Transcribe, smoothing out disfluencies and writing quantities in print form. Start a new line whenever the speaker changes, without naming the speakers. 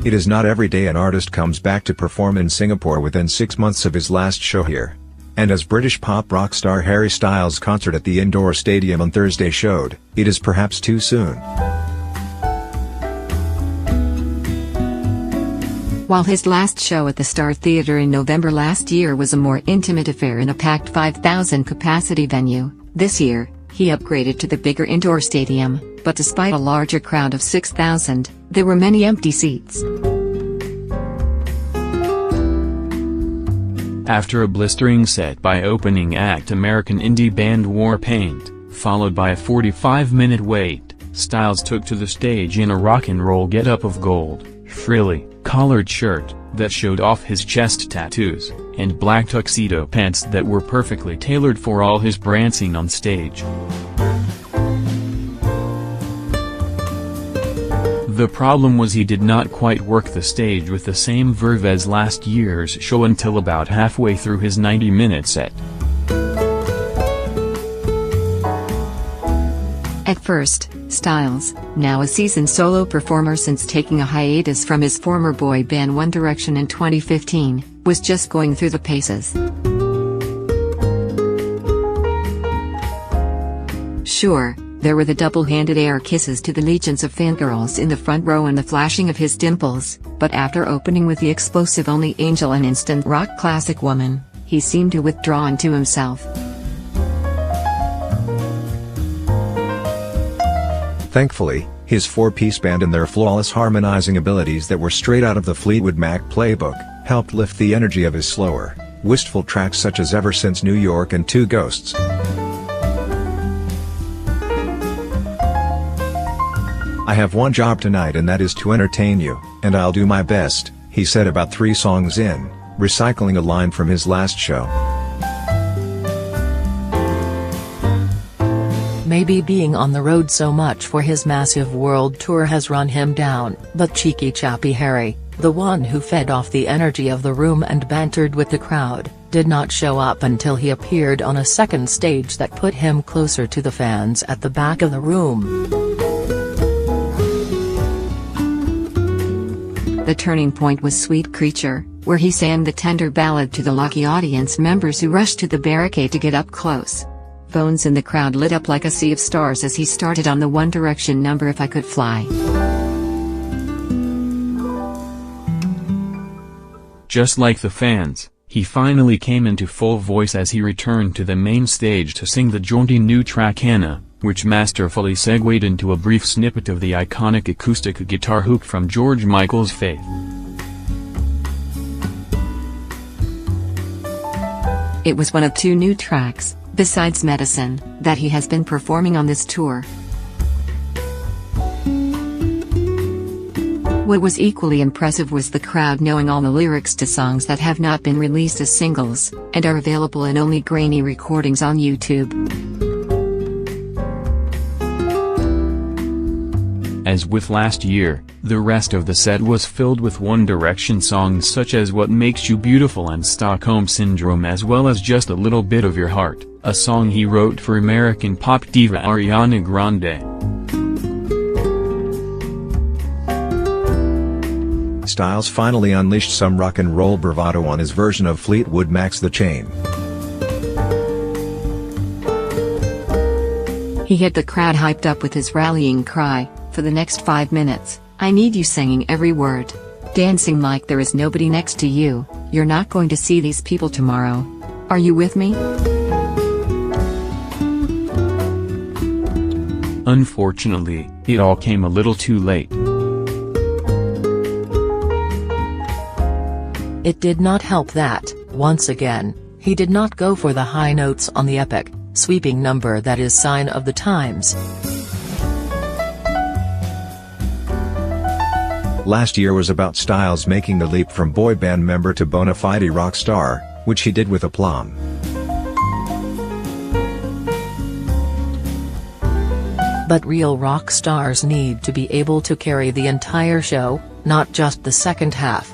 It is not every day an artist comes back to perform in Singapore within 6 months of his last show here. And as British pop rock star Harry Styles' concert at the indoor stadium on Thursday showed, it is perhaps too soon.
While his last show at the Star Theatre in November last year was a more intimate affair in a packed 5,000 capacity venue, this year, he upgraded to the bigger indoor stadium, but despite a larger crowd of 6,000, there were many empty seats.
After a blistering set by opening act American indie band Warpaint, followed by a 45-minute wait, Styles took to the stage in a rock and roll get-up of gold, frilly, collared shirt that showed off his chest tattoos, and black tuxedo pants that were perfectly tailored for all his prancing on stage. The problem was he did not quite work the stage with the same verve as last year's show until about halfway through his 90-minute set.
At first, Styles, now a seasoned solo performer since taking a hiatus from his former boy band One Direction in 2015, was just going through the paces. Sure, there were the double-handed air kisses to the legions of fangirls in the front row and the flashing of his dimples, but after opening with the explosive Only Angel and instant rock classic Woman, he seemed to withdraw into himself.
Thankfully, his four-piece band and their flawless harmonizing abilities that were straight out of the Fleetwood Mac playbook, helped lift the energy of his slower, wistful tracks such as Ever Since New York and Two Ghosts. "I have one job tonight and that is to entertain you, and I'll do my best," he said about 3 songs in, recycling a line from his last show.
Maybe being on the road so much for his massive world tour has run him down, but cheeky chappy Harry, the one who fed off the energy of the room and bantered with the crowd, did not show up until he appeared on a second stage that put him closer to the fans at the back of the room.
The turning point was Sweet Creature, where he sang the tender ballad to the lucky audience members who rushed to the barricade to get up close. Phones in the crowd lit up like a sea of stars as he started on the One Direction number If I Could Fly.
Just like the fans, he finally came into full voice as he returned to the main stage to sing the jaunty new track Hannah, which masterfully segued into a brief snippet of the iconic acoustic guitar hook from George Michael's Faith.
It was one of 2 new tracks, besides Medicine, that he has been performing on this tour. What was equally impressive was the crowd knowing all the lyrics to songs that have not been released as singles, and are available in only grainy recordings on YouTube.
As with last year, the rest of the set was filled with One Direction songs such as What Makes You Beautiful and Stockholm Syndrome, as well as Just a Little Bit of Your Heart, a song he wrote for American pop diva Ariana Grande.
Styles finally unleashed some rock and roll bravado on his version of Fleetwood Mac's The Chain.
He had the crowd hyped up with his rallying cry, "For the next 5 minutes, I need you singing every word. Dancing like there is nobody next to you, you're not going to see these people tomorrow. Are you with me?"
Unfortunately, it all came a little too late.
It did not help that, once again, he did not go for the high notes on the epic, sweeping number that is sign of the times.
Last year was about Styles making the leap from boy band member to bona fide rock star, which he did with aplomb.
But real rock stars need to be able to carry the entire show, not just the second half.